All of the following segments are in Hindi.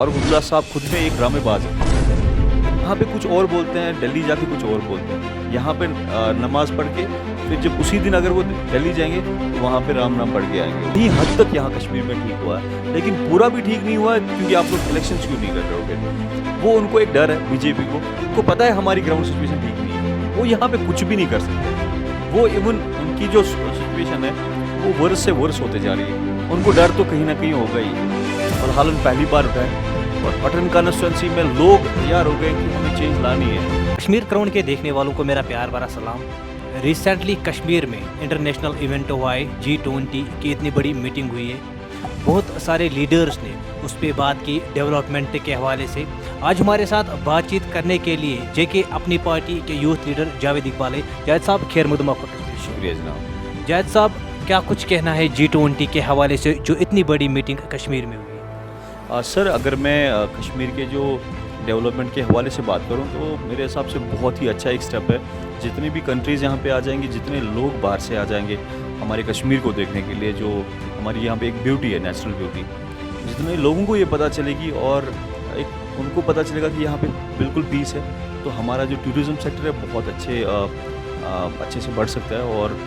और अब्दुल्ला साहब खुद में एक ड्रामेबाज है। यहाँ पे कुछ और बोलते हैं, दिल्ली जाके कुछ और बोलते हैं। यहाँ पे नमाज़ पढ़ के फिर जब उसी दिन अगर वो दिल्ली जाएँगे तो वहाँ पे राम नाम पढ़ के आएँगे। यही हद तक यहाँ कश्मीर में ठीक हुआ है, लेकिन पूरा भी ठीक नहीं हुआ है क्योंकि आप लोग इलेक्शंस क्यों नहीं कर रहे हो फिर? वो उनको एक डर है बीजेपी को, उनको पता है हमारी ग्राउंड सिचुएशन ठीक नहीं है। वो यहाँ पे कुछ भी नहीं कर सकते। वो इवन उनकी जो सिचुएशन है वो वर्स से वर्स होते जा रही है। उनको डर तो कहीं ना कहीं होगा ही। और हालांकि पहली बार उठा है और पटन कॉन्स्टिट्यूंसी में लोग तैयार हो गए कि हमें चेंज लानी है। कश्मीर क्राउन के देखने वालों को मेरा प्यार भरा सलाम। रिसेंटली कश्मीर में इंटरनेशनल इवेंट हुआ है, G20 की इतनी बड़ी मीटिंग हुई है। बहुत सारे लीडर्स ने उस पर बात की डेवलपमेंट के हवाले से। आज हमारे साथ बातचीत करने के लिए जेके अपनी पार्टी के यूथ लीडर जावेद इकबाल है। जावेद साहब खैर मकदम आपका कश्मीर। शुक्रिया जनाब। जावेद साहब क्या कुछ कहना है G20 के हवाले से जो इतनी बड़ी मीटिंग कश्मीर में हुई है? सर अगर मैं कश्मीर के जो डेवलपमेंट के हवाले से बात करूं तो मेरे हिसाब से बहुत ही अच्छा एक स्टेप है। जितनी भी कंट्रीज़ यहाँ पे आ जाएंगी, जितने लोग बाहर से आ जाएंगे हमारे कश्मीर को देखने के लिए, जो हमारी यहाँ पे एक ब्यूटी है, नेचुरल ब्यूटी, जितने लोगों को ये पता चलेगी और एक उनको पता चलेगा कि यहाँ पे बिल्कुल पीस है, तो हमारा जो टूरिज़्म सेक्टर है बहुत अच्छे से बढ़ सकता है और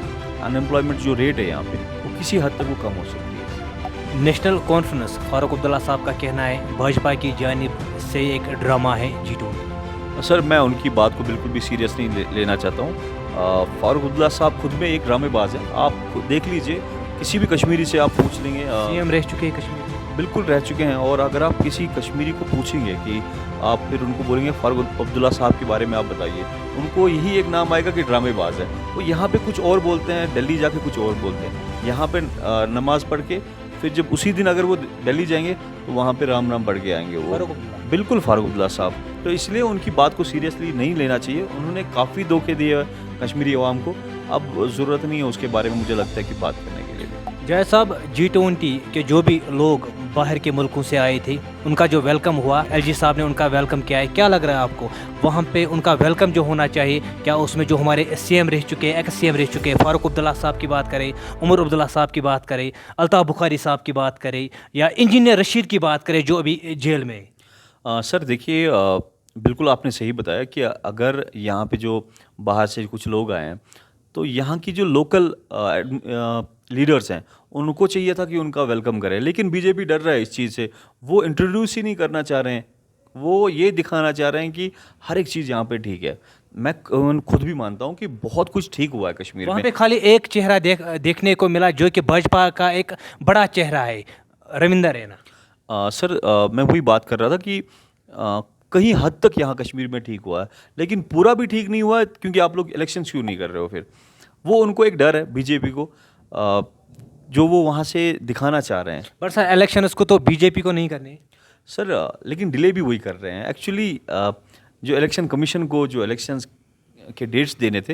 अनएम्प्लॉयमेंट जो रेट है यहाँ पे वो किसी हद तक वो कम हो सकती है। नेशनल कॉन्फ्रेंस फारूक अब्दुल्ला साहब का कहना है भाजपा की जानिब से एक ड्रामा है G20। सर मैं उनकी बात को बिल्कुल भी सीरियस नहीं लेना चाहता हूँ। फारूक अब्दुल्ला साहब खुद में एक ड्रामेबाज है। आप देख लीजिए, किसी भी कश्मीरी से आप पूछ लेंगे, सीएम रह चुके हैं कश्मीर, बिल्कुल रह चुके हैं। और अगर आप किसी कश्मीरी को पूछेंगे कि आप फिर उनको बोलेंगे फारूक अब्दुल्ला साहब के बारे में आप बताइए, उनको यही एक नाम आएगा कि ड्रामेबाज है। वो यहाँ पे कुछ और बोलते हैं, दिल्ली जाके कुछ और बोलते हैं। यहाँ पे नमाज़ पढ़ के फिर जब उसी दिन अगर वो दिल्ली जाएंगे तो वहाँ पे राम नाम पढ़ के आएंगे। वो बिल्कुल फारूक अब्दुल्ला साहब, तो इसलिए उनकी बात को सीरियसली नहीं लेना चाहिए। उन्होंने काफ़ी धोखे दिए कश्मीरी अवाम को। अब ज़रूरत नहीं है उसके बारे में, मुझे लगता है कि बात करने के लिए। जय साहब G20 के जो भी लोग बाहर के मुल्कों से आए थे उनका जो वेलकम हुआ, LG साहब ने उनका वेलकम किया है। क्या लग रहा है आपको वहाँ पे उनका वेलकम जो होना चाहिए, क्या उसमें जो हमारे CM रह चुके हैं, एक्स CM रह चुके हैं, फारूक अब्दुल्ला साहब की बात करें, उमर अब्दुल्ला साहब की बात करें, अल्ताफ़ बुखारी साहब की बात करें, या इंजीनियर रशीद की बात करें जो अभी जेल में है? सर देखिए, बिल्कुल आपने सही बताया कि अगर यहाँ पे जो बाहर से कुछ लोग आए हैं तो यहाँ की जो लोकल लीडर्स हैं उनको चाहिए था कि उनका वेलकम करें, लेकिन बीजेपी डर रहा है इस चीज़ से। वो इंट्रोड्यूस ही नहीं करना चाह रहे हैं। वो ये दिखाना चाह रहे हैं कि हर एक चीज़ यहाँ पे ठीक है। मैं खुद भी मानता हूँ कि बहुत कुछ ठीक हुआ है कश्मीर वहाँ में। पे खाली एक चेहरा देखने को मिला जो कि भाजपा का एक बड़ा चेहरा है, रविंदर रैना। सर मैं वही बात कर रहा था कि कहीं हद तक यहाँ कश्मीर में ठीक हुआ है, लेकिन पूरा भी ठीक नहीं हुआ है क्योंकि आप लोग इलेक्शंस क्यों नहीं कर रहे हो फिर? वो उनको एक डर है बीजेपी को, जो वो वहाँ से दिखाना चाह रहे हैं। पर सर इलेक्शन उसको तो बीजेपी को नहीं करने। सर लेकिन डिले भी वही कर रहे हैं एक्चुअली। जो इलेक्शन कमीशन को जो इलेक्शंस के डेट्स देने थे,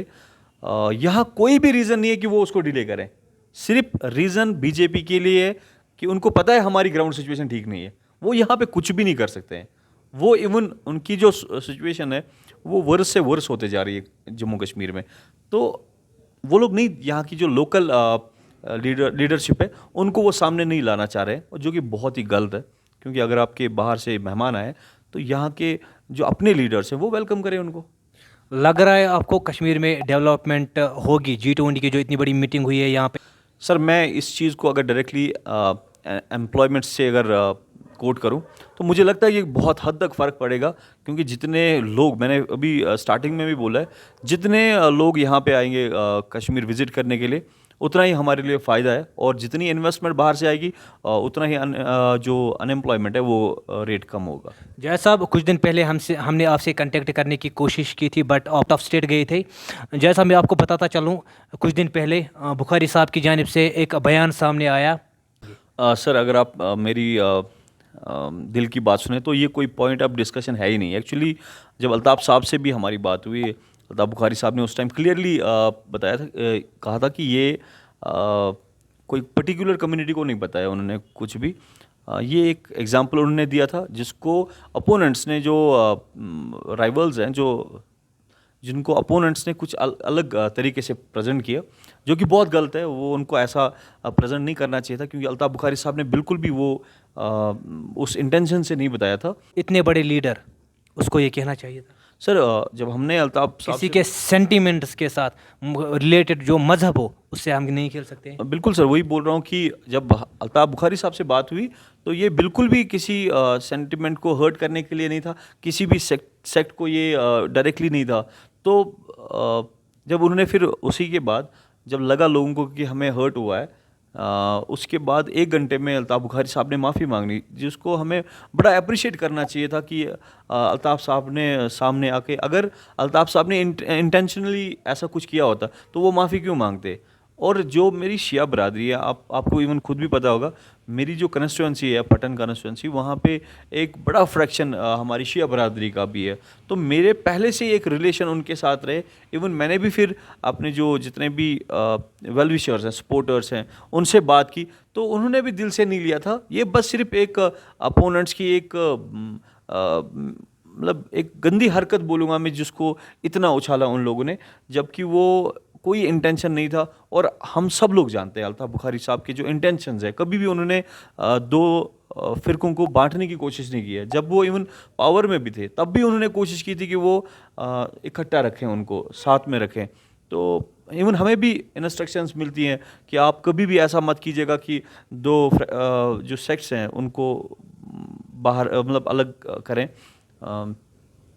यहाँ कोई भी रीज़न नहीं है कि वो उसको डिले करें। सिर्फ रीज़न बीजेपी के लिए है कि उनको पता है हमारी ग्राउंड सिचुएशन ठीक नहीं है। वो यहाँ पे कुछ भी नहीं कर सकते हैं। वो इवन उनकी जो सिचुएशन है वो वर्स से वर्स होते जा रही है जम्मू कश्मीर में। तो वो लोग नहीं, यहाँ की जो लोकल लीडरशिप है उनको वो सामने नहीं लाना चाह रहे हैं, जो कि बहुत ही गलत है। क्योंकि अगर आपके बाहर से मेहमान आए तो यहाँ के जो अपने लीडर्स हैं वो वेलकम करें उनको। लग रहा है आपको कश्मीर में डेवलपमेंट होगी G20 की जो इतनी बड़ी मीटिंग हुई है यहाँ पे? सर मैं इस चीज़ को अगर डायरेक्टली एम्प्लॉयमेंट से अगर कोट करूं तो मुझे लगता है कि बहुत हद तक फ़र्क पड़ेगा। क्योंकि जितने लोग, मैंने अभी स्टार्टिंग में भी बोला है, जितने लोग यहाँ पे आएंगे कश्मीर विज़िट करने के लिए उतना ही हमारे लिए फ़ायदा है। और जितनी इन्वेस्टमेंट बाहर से आएगी उतना ही जो अनएम्प्लॉयमेंट है वो रेट कम होगा। जय साहब कुछ दिन पहले हमने आपसे कांटेक्ट करने की कोशिश की थी बट आउट ऑफ स्टेट गए थे। जय साहब मैं आपको बताता चलूँ, कुछ दिन पहले बुखारी साहब की जानिब से एक बयान सामने आया। सर अगर आप मेरी दिल की बात सुने तो ये कोई पॉइंट ऑफ डिस्कशन है ही नहीं एक्चुअली। जब अल्ताफ़ साहब से भी हमारी बात हुई, अल्ताफ़ बुखारी साहब ने उस टाइम क्लियरली बताया था, कहा था कि ये कोई पर्टिकुलर कम्युनिटी को नहीं बताया उन्होंने कुछ भी। ये एक एग्जांपल उन्होंने दिया था जिसको अपोनेंट्स ने, जो राइवल्स हैं, जो जिनको अपोनेंट्स ने कुछ अलग तरीके से प्रेजेंट किया, जो कि बहुत गलत है। वो उनको ऐसा प्रेजेंट नहीं करना चाहिए था, क्योंकि अल्ताफ़ बुखारी साहब ने बिल्कुल भी वो उस इंटेंशन से नहीं बताया था। इतने बड़े लीडर, उसको ये कहना चाहिए था। सर जब हमने अल्ताफ़ साहब किसी से के सेंटिमेंट्स के साथ रिलेटेड जो मजहब हो, उससे हम नहीं खेल सकते हैं। बिल्कुल सर, वही बोल रहा हूँ कि जब अल्ताफ़ बुखारी साहब से बात हुई तो ये बिल्कुल भी किसी सेंटिमेंट को हर्ट करने के लिए नहीं था, किसी भी सेक्ट को ये डायरेक्टली नहीं था। तो जब उन्होंने फिर उसी के बाद जब लगा लोगों को कि हमें हर्ट हुआ है, उसके बाद 1 घंटे में अल्ताफ़ बुखारी साहब ने माफ़ी मांगी, जिसको हमें बड़ा अप्रिशिएट करना चाहिए था कि अल्ताफ़ साहब ने सामने आके, अगर अल्ताफ़ साहब ने इंटेंशनली ऐसा कुछ किया होता तो वो माफ़ी क्यों मांगते। और जो मेरी शिया बरादरी है, आपको इवन खुद भी पता होगा, मेरी जो कॉन्स्टिट्यूंसी है पटन कॉन्स्टिट्यूंसी, वहाँ पे एक बड़ा फ्रैक्शन हमारी शिया बरादरी का भी है। तो मेरे पहले से ही एक रिलेशन उनके साथ रहे। इवन मैंने भी फिर अपने जो जितने भी वेल विशर्स हैं, सपोर्टर्स हैं, उनसे बात की, तो उन्होंने भी दिल से नहीं लिया था। ये बस सिर्फ एक अपोनेंट्स की एक मतलब एक गंदी हरकत बोलूँगा मैं, जिसको इतना उछाला उन लोगों ने, जबकि वो कोई इंटेंशन नहीं था। और हम सब लोग जानते हैं अल्ताफ़ बुखारी साहब के जो इंटेंशंस है, कभी भी उन्होंने दो फ़िरकों को बांटने की कोशिश नहीं की है। जब वो इवन पावर में भी थे, तब भी उन्होंने कोशिश की थी कि वो इकट्ठा रखें, उनको साथ में रखें। तो इवन हमें भी इंस्ट्रक्शंस मिलती हैं कि आप कभी भी ऐसा मत कीजिएगा कि जो सेक्ट्स हैं उनको बाहर मतलब अलग करें।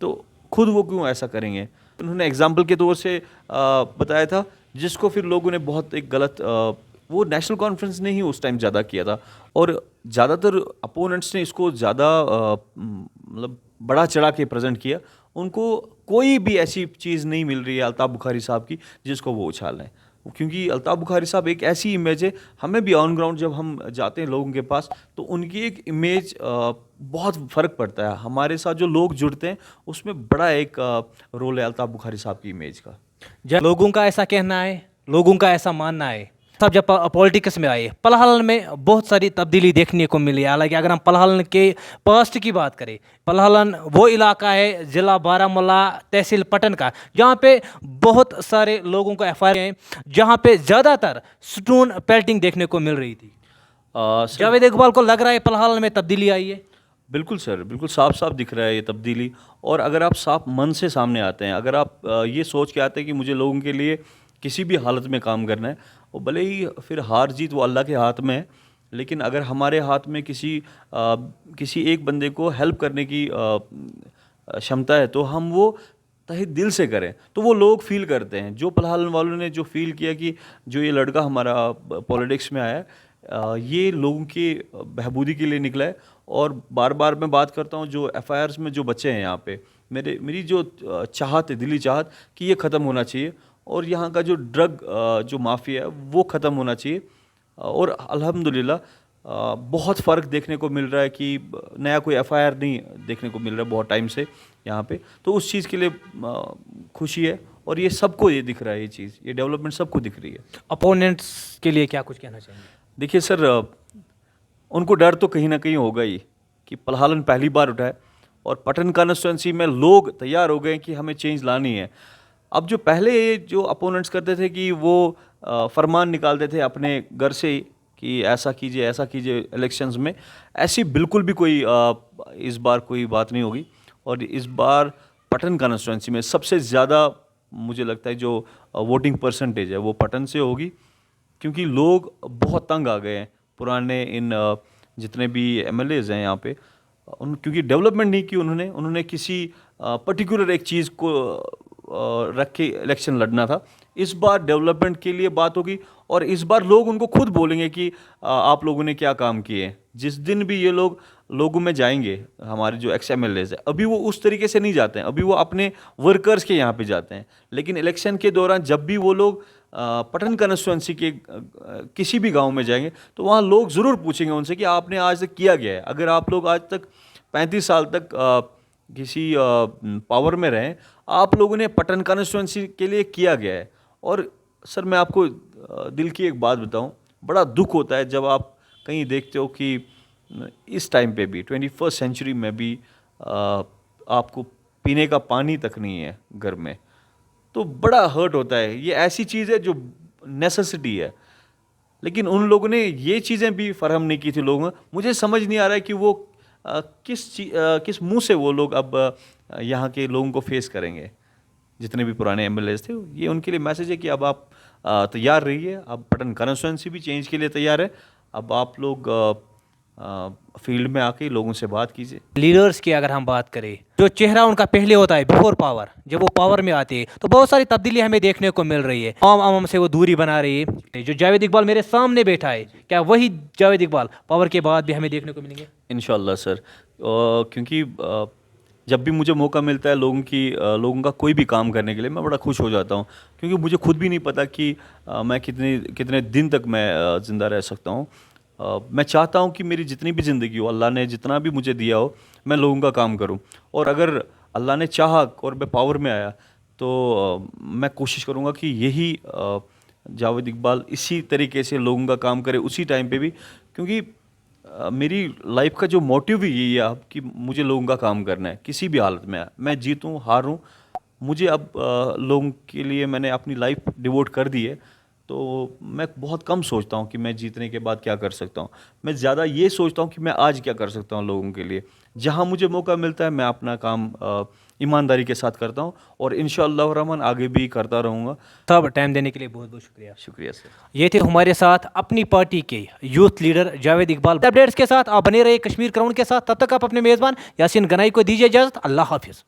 तो खुद वो क्यों ऐसा करेंगे। उन्होंने एग्जाम्पल के तौर से बताया था, जिसको फिर लोगों ने बहुत एक गलत वो नेशनल कॉन्फ्रेंस ने ही उस टाइम ज़्यादा किया था, और ज़्यादातर अपोनेंट्स ने इसको ज़्यादा मतलब बड़ा चढ़ा के प्रेजेंट किया। उनको कोई भी ऐसी चीज़ नहीं मिल रही है अल्ताफ़ बुखारी साहब की जिसको वो उछाल लें, क्योंकि अल्ताफ़ बुखारी साहब एक ऐसी इमेज है। हमें भी ऑन ग्राउंड जब हम जाते हैं लोगों के पास, तो उनकी एक इमेज बहुत फ़र्क पड़ता है। हमारे साथ जो लोग जुड़ते हैं उसमें बड़ा एक रोल है अल्ताफ़ बुखारी साहब की इमेज का। जब लोगों का ऐसा कहना है, लोगों का ऐसा मानना है, तब जब पॉलिटिक्स में आए, पलहलन में बहुत सारी तब्दीली देखने को मिली। हालांकि अगर हम पलहलन के पास्ट की बात करें, पलहलन वो इलाका है ज़िला बारामूला तहसील पटन का, जहाँ पे बहुत सारे लोगों को एफ आई आर हैं, जहाँ पे ज़्यादातर स्टोन पेल्टिंग देखने को मिल रही थी। जावेद इकबाल को लग रहा है पलहलन में तब्दीली आई है। बिल्कुल सर, बिल्कुल साफ साफ दिख रहा है ये तब्दीली। और अगर आप साफ मन से सामने आते हैं, अगर आप ये सोच के आते हैं कि मुझे लोगों के लिए किसी भी हालत में काम करना है, और भले ही फिर हार जीत वो अल्लाह के हाथ में है, लेकिन अगर हमारे हाथ में किसी एक बंदे को हेल्प करने की क्षमता है, तो हम वो तहे दिल से करें, तो वो लोग फील करते हैं। जो पलहलन वालों ने जो फील किया कि जो ये लड़का हमारा पॉलिटिक्स में आया है, ये लोगों की बहबूदी के लिए निकला है। और बार बार मैं बात करता हूँ, जो एफआईआर्स में जो बच्चे हैं यहाँ पे, मेरी जो चाहत है, दिली चाहत कि ये ख़त्म होना चाहिए, और यहाँ का जो ड्रग जो माफिया है वो ख़त्म होना चाहिए। और अल्हम्दुलिल्लाह बहुत फ़र्क देखने को मिल रहा है कि नया कोई एफआईआर नहीं देखने को मिल रहा है बहुत टाइम से यहाँ पे। तो उस चीज़ के लिए खुशी है, और ये सबको ये दिख रहा है, ये चीज़, ये डेवलपमेंट सबको दिख रही है। अपोनेंट्स के लिए क्या कुछ कहना चाहिए? देखिए सर, उनको डर तो कहीं ना कहीं होगा ही कि पलहलन पहली बार उठा है, और पटन कॉन्स्टिट्यूंसी में लोग तैयार हो गए कि हमें चेंज लानी है। अब जो पहले जो अपोनेंट्स करते थे कि वो फरमान निकालते थे अपने घर से ही कि ऐसा कीजिए इलेक्शंस में, ऐसी बिल्कुल भी कोई इस बार कोई बात नहीं होगी। और इस बार पटन कॉन्स्टिट्यूंसी में सबसे ज़्यादा मुझे लगता है जो वोटिंग परसेंटेज है वो पटन से होगी, क्योंकि लोग बहुत तंग आ गए हैं पुराने इन जितने भी एमएलएज हैं यहाँ पे, क्योंकि डेवलपमेंट नहीं की उन्होंने किसी पर्टिकुलर एक चीज़ को रख के इलेक्शन लड़ना था। इस बार डेवलपमेंट के लिए बात होगी, और इस बार लोग उनको खुद बोलेंगे कि आप लोगों ने क्या काम किए हैं। जिस दिन भी ये लोग लोगों में जाएंगे, हमारे जो एक्स एमएलएज है, अभी वो उस तरीके से नहीं जाते हैं, अभी वो अपने वर्कर्स के यहाँ पे जाते हैं। लेकिन इलेक्शन के दौरान जब भी वो लोग पटन कॉन्स्टिट्यूंसी के किसी भी गांव में जाएंगे, तो वहाँ लोग ज़रूर पूछेंगे उनसे कि आपने आज तक किया गया है। अगर आप लोग आज तक 35 साल तक किसी पावर में रहें, आप लोगों ने पटन कॉन्स्टिट्यूंसी के लिए किया गया है। और सर मैं आपको दिल की एक बात बताऊं, बड़ा दुख होता है जब आप कहीं देखते हो कि इस टाइम पे भी 21st सेंचुरी में भी आपको पीने का पानी तक नहीं है घर में। तो बड़ा हर्ट होता है। ये ऐसी चीज़ है जो नेसेसिटी है, लेकिन उन लोगों ने ये चीज़ें भी फराहम नहीं की थी लोगों को। मुझे समझ नहीं आ रहा है कि वो किस मुंह से वो लोग अब यहाँ के लोगों को फेस करेंगे। जितने भी पुराने एमएलएज थे, ये उनके लिए मैसेज है कि अब आप तैयार रहिए। अब पटन कॉन्स्टिट्यूंसी भी चेंज के लिए तैयार है। अब आप लोग फील्ड में आके लोगों से बात कीजिए। लीडर्स की अगर हम बात करें, जो चेहरा उनका पहले होता है बिफोर पावर, जब वो पावर में आते हैं तो बहुत सारी तब्दीली हमें देखने को मिल रही है। आम आम से वो दूरी बना रही है। जो जावेद इकबाल मेरे सामने बैठा है, क्या वही जावेद इकबाल पावर के बाद भी हमें देखने को मिलेंगे? इंशाल्लाह सर, क्योंकि जब भी मुझे मौका मिलता है लोगों का कोई भी काम करने के लिए, मैं बड़ा खुश हो जाता हूँ। क्योंकि मुझे खुद भी नहीं पता कि मैं कितने दिन तक मैं ज़िंदा रह सकता हूँ। मैं चाहता हूँ कि मेरी जितनी भी ज़िंदगी हो, अल्लाह ने जितना भी मुझे दिया हो, मैं लोगों का काम करूँ। और अगर अल्लाह ने चाहा और मैं पावर में आया तो मैं कोशिश करूँगा कि यही जावेद इकबाल इसी तरीके से लोगों का काम करे उसी टाइम पे भी। क्योंकि मेरी लाइफ का जो मोटिव भी यही है अब कि मुझे लोगों का काम करना है किसी भी हालत में। मैं जीतूँ हारूँ, मुझे अब लोगों के लिए मैंने अपनी लाइफ डिवोट कर दी है। तो मैं बहुत कम सोचता हूँ कि मैं जीतने के बाद क्या कर सकता हूँ। मैं ज़्यादा ये सोचता हूँ कि मैं आज क्या कर सकता हूँ लोगों के लिए। जहाँ मुझे मौका मिलता है मैं अपना काम ईमानदारी के साथ करता हूँ और इंशाअल्लाह रहमान आगे भी करता रहूँगा। सब टाइम देने के लिए बहुत बहुत शुक्रिया। शुक्रिया सर। ये थे हमारे साथ अपनी पार्टी के youth leader Javed Iqbal. Updates के साथ आप बने रहे कश्मीर क्राउन के साथ। तब तक आप अपने मेज़बान यासीन गनाई को दीजिए इजाज़त। अल्लाह हाफिज़।